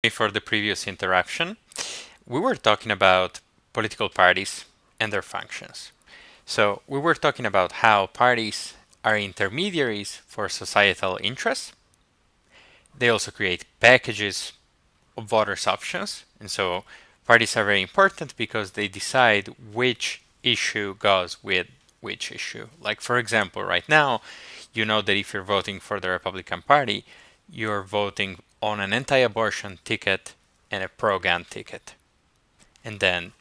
For the previous interruption, we were talking about political parties and their functions. So we were talking about how parties are intermediaries for societal interests. They also create packages of voters' options. And so parties are very important because they decide which issue goes with which issue. Like, for example, right now, you know that if you're voting for the Republican Party, you're voting on an anti abortion ticket and a pro gun ticket. And then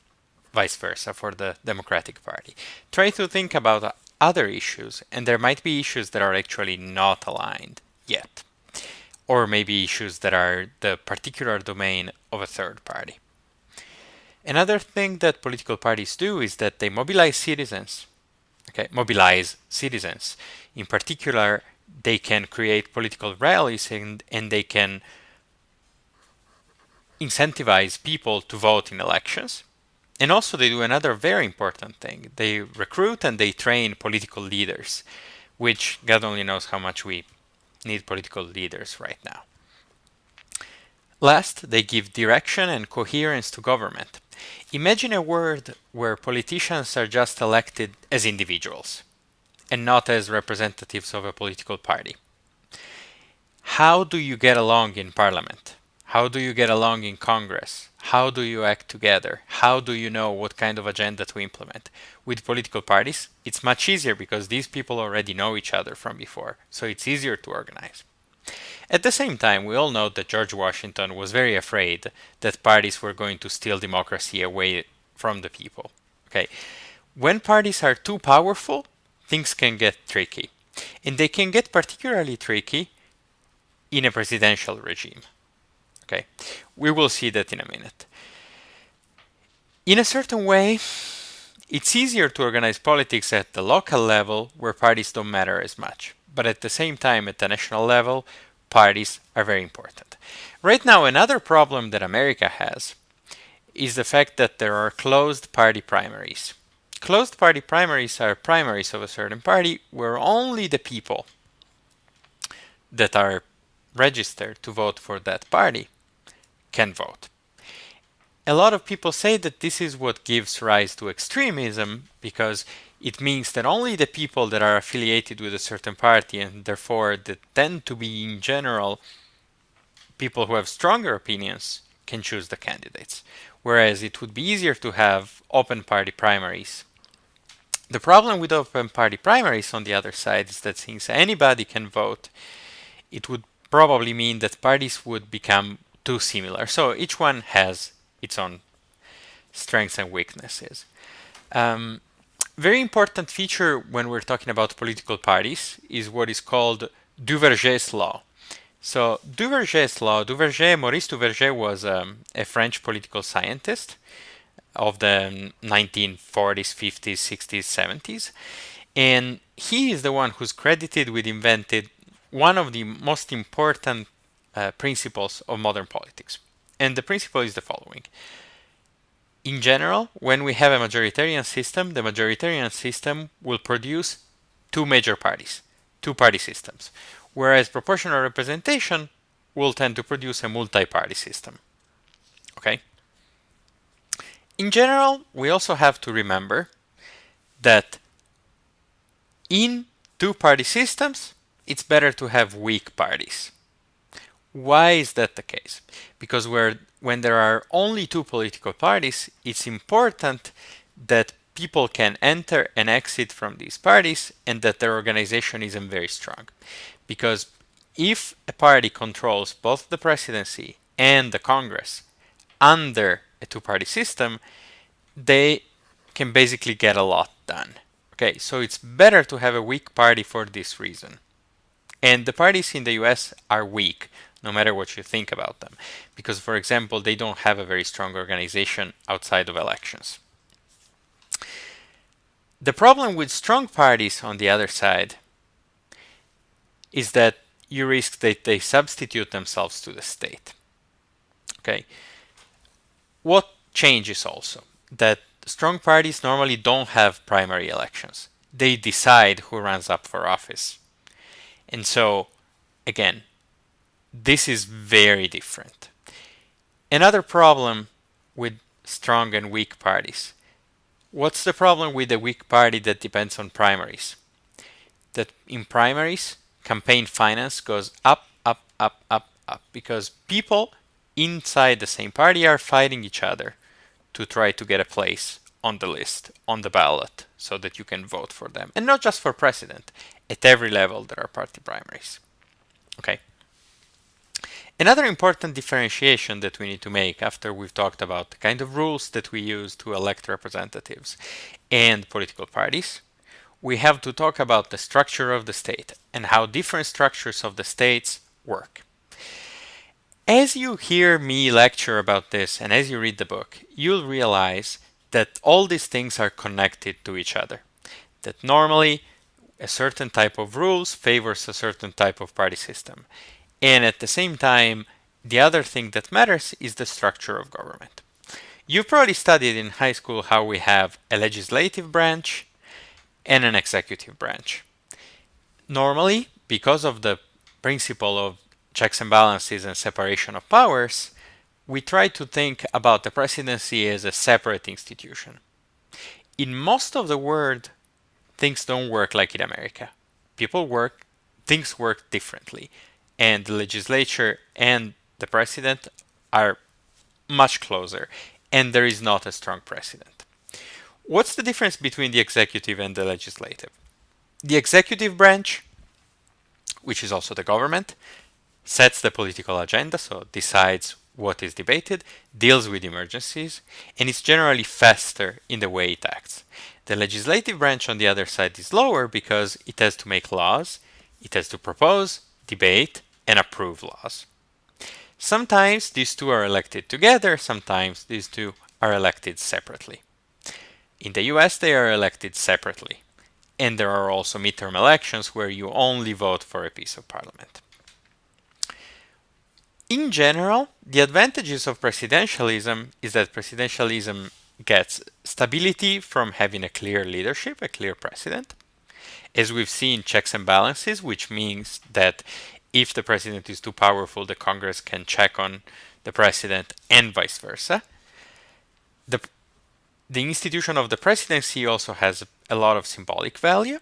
vice versa for the Democratic Party. Try to think about other issues, and there might be issues that are actually not aligned yet, or maybe issues that are the particular domain of a third party. Another thing that political parties do is that they mobilize citizens. Okay, mobilize citizens. In particular, they can create political rallies and they can incentivize people to vote in elections. And also, they do another very important thing. They recruit and they train political leaders, which God only knows how much we need political leaders right now. Last, they give direction and coherence to government. Imagine a world where politicians are just elected as individuals and not as representatives of a political party. How do you get along in parliament? How do you get along in Congress? How do you act together? How do you know what kind of agenda to implement? With political parties, it's much easier because these people already know each other from before, so it's easier to organize. At the same time, we all know that George Washington was very afraid that parties were going to steal democracy away from the people. Okay, when parties are too powerful, things can get tricky, and they can get particularly tricky in a presidential regime. Okay, we will see that in a minute. In a certain way, it's easier to organize politics at the local level where parties don't matter as much. But at the same time, at the national level, parties are very important. Right now, another problem that America has is the fact that there are closed party primaries. Closed party primaries are primaries of a certain party where only the people that are registered to vote for that party can vote. A lot of people say that this is what gives rise to extremism because it means that only the people that are affiliated with a certain party and therefore that tend to be in general people who have stronger opinions can choose the candidates, whereas it would be easier to have open party primaries. The problem with open party primaries on the other side is that since anybody can vote, it would probably mean that parties would become too similar. So each one has its own strengths and weaknesses. Very important feature when we're talking about political parties is what is called Duverger's law. So Duverger's law, Maurice Duverger was a French political scientist of the 1940s, 50s, 60s, 70s. And he is the one who's credited with invented one of the most important principles of modern politics. And the principle is the following. In general, when we have a majoritarian system, the majoritarian system will produce two major parties, two-party systems, whereas proportional representation will tend to produce a multi-party system. Okay? In general, we also have to remember that in two-party systems, it's better to have weak parties. Why is that the case? Because when there are only two political parties, it's important that people can enter and exit from these parties and that their organization isn't very strong. Because if a party controls both the presidency and the Congress under a two-party system, they can basically get a lot done. Okay, so it's better to have a weak party for this reason. And the parties in the US are weak, no matter what you think about them. Because, for example, they don't have a very strong organization outside of elections. The problem with strong parties on the other side is that you risk that they substitute themselves to the state. Okay. What changes also? That strong parties normally don't have primary elections. They decide who runs up for office. And so, again, this is very different. Another problem with strong and weak parties. What's the problem with a weak party that depends on primaries? That in primaries, campaign finance goes up, up, up, up, up, because people inside the same party are fighting each other to try to get a place on the list, on the ballot, so that you can vote for them. And not just for president. At every level, there are party primaries. Okay. Another important differentiation that we need to make after we've talked about the kind of rules that we use to elect representatives and political parties, we have to talk about the structure of the state and how different structures of the states work. As you hear me lecture about this and as you read the book, you'll realize that all these things are connected to each other. That normally a certain type of rules favors a certain type of party system. And at the same time, the other thing that matters is the structure of government. You've probably studied in high school how we have a legislative branch and an executive branch. Normally, because of the principle of checks and balances and separation of powers, we try to think about the presidency as a separate institution. In most of the world, things don't work like in America. Things work differently. And the legislature and the president are much closer, and there is not a strong president. What's the difference between the executive and the legislative? The executive branch, which is also the government, sets the political agenda, so decides what is debated, deals with emergencies, and is generally faster in the way it acts. The legislative branch, on the other side, is lower because it has to make laws, it has to propose, debate, and approve laws. Sometimes these two are elected together, sometimes these two are elected separately. In the US, they are elected separately. And there are also midterm elections where you only vote for a piece of parliament. In general, the advantages of presidentialism is that presidentialism gets stability from having a clear leadership, a clear president. As we've seen, checks and balances, which means that if the president is too powerful, the Congress can check on the president and vice versa. The institution of the presidency also has a lot of symbolic value.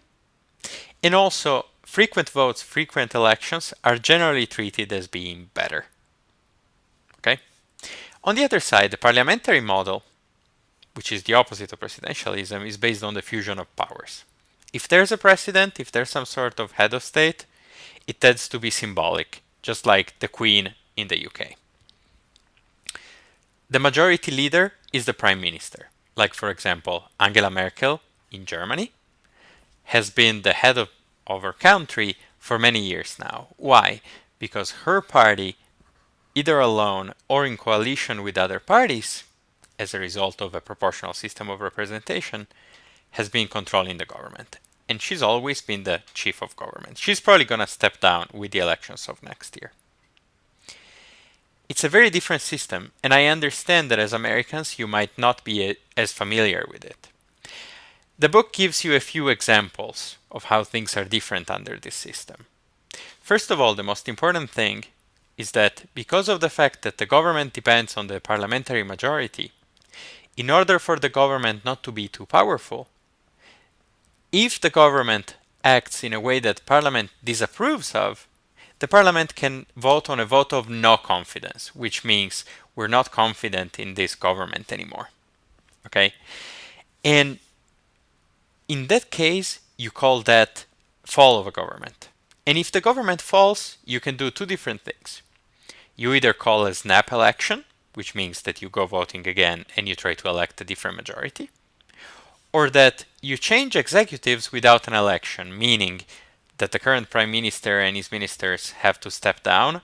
And also, frequent votes, frequent elections are generally treated as being better. Okay? On the other side, the parliamentary model, which is the opposite of presidentialism, is based on the fusion of powers. If there's a president, if there's some sort of head of state, it tends to be symbolic, just like the Queen in the UK. The majority leader is the prime minister. Like, for example, Angela Merkel in Germany has been the head of her country for many years now. Why? Because her party, either alone or in coalition with other parties, as a result of a proportional system of representation, has been controlling the government. And she's always been the chief of government. She's probably going to step down with the elections of next year. It's a very different system, and I understand that as Americans you might not be as familiar with it. The book gives you a few examples of how things are different under this system. First of all, the most important thing is that because of the fact that the government depends on the parliamentary majority, in order for the government not to be too powerful, if the government acts in a way that Parliament disapproves of, the Parliament can vote on a vote of no confidence, which means we're not confident in this government anymore. Okay? And in that case, you call that fall of a government. And if the government falls, you can do two different things. You either call a snap election, which means that you go voting again and you try to elect a different majority, or that you change executives without an election, meaning that the current prime minister and his ministers have to step down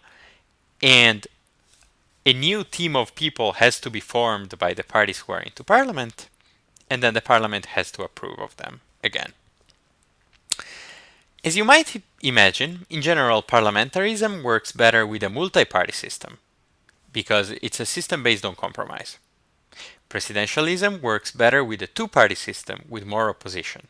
and a new team of people has to be formed by the parties who are into parliament, and then the parliament has to approve of them again. As you might imagine, in general, parliamentarism works better with a multi-party system because it's a system based on compromise. Presidentialism works better with a two-party system with more opposition.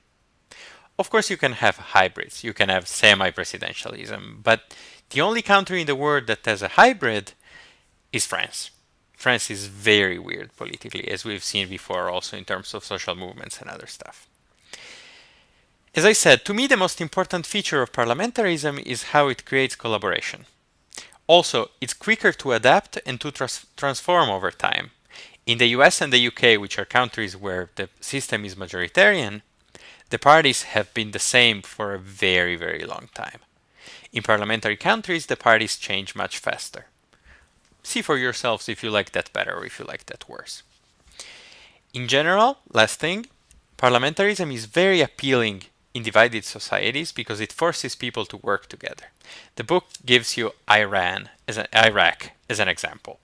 Of course, you can have hybrids, you can have semi-presidentialism, but the only country in the world that has a hybrid is France. France is very weird politically, as we've seen before, also in terms of social movements and other stuff. As I said, to me, the most important feature of parliamentarism is how it creates collaboration. Also, it's quicker to adapt and to transform over time. In the US and the UK, which are countries where the system is majoritarian, the parties have been the same for a very, very long time. In parliamentary countries, the parties change much faster. See for yourselves if you like that better or if you like that worse. In general, last thing, parliamentarism is very appealing in divided societies because it forces people to work together. The book gives you Iraq as an example.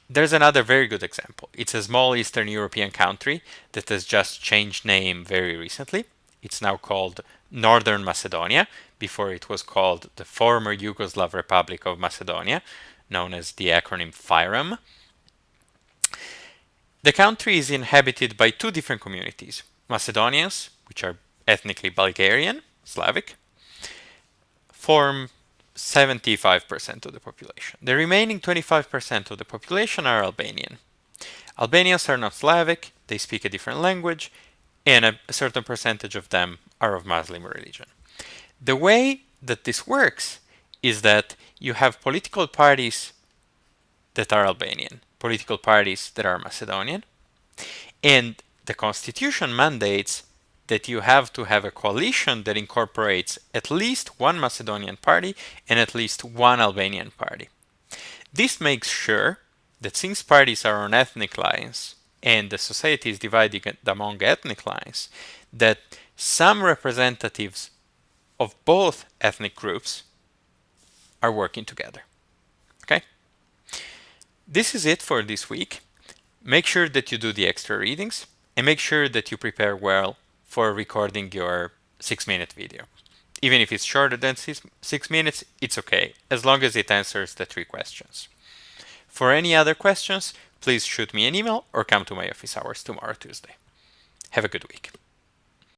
There's another very good example. It's a small Eastern European country that has just changed name very recently. It's now called Northern Macedonia. Before it was called the former Yugoslav Republic of Macedonia, known as the acronym FIREM. The country is inhabited by two different communities. Macedonians, which are ethnically Bulgarian, Slavic, form 75% of the population. The remaining 25% of the population are Albanian. Albanians are not Slavic, they speak a different language, and a certain percentage of them are of Muslim religion. The way that this works is that you have political parties that are Albanian, political parties that are Macedonian, and the constitution mandates that you have to have a coalition that incorporates at least one Macedonian party and at least one Albanian party. This makes sure that since parties are on ethnic lines and the society is divided among ethnic lines, that some representatives of both ethnic groups are working together. Okay? This is it for this week. Make sure that you do the extra readings and make sure that you prepare well for recording your 6-minute video. Even if it's shorter than 6 minutes, it's okay, as long as it answers the 3 questions. For any other questions, please shoot me an email or come to my office hours tomorrow, Tuesday. Have a good week.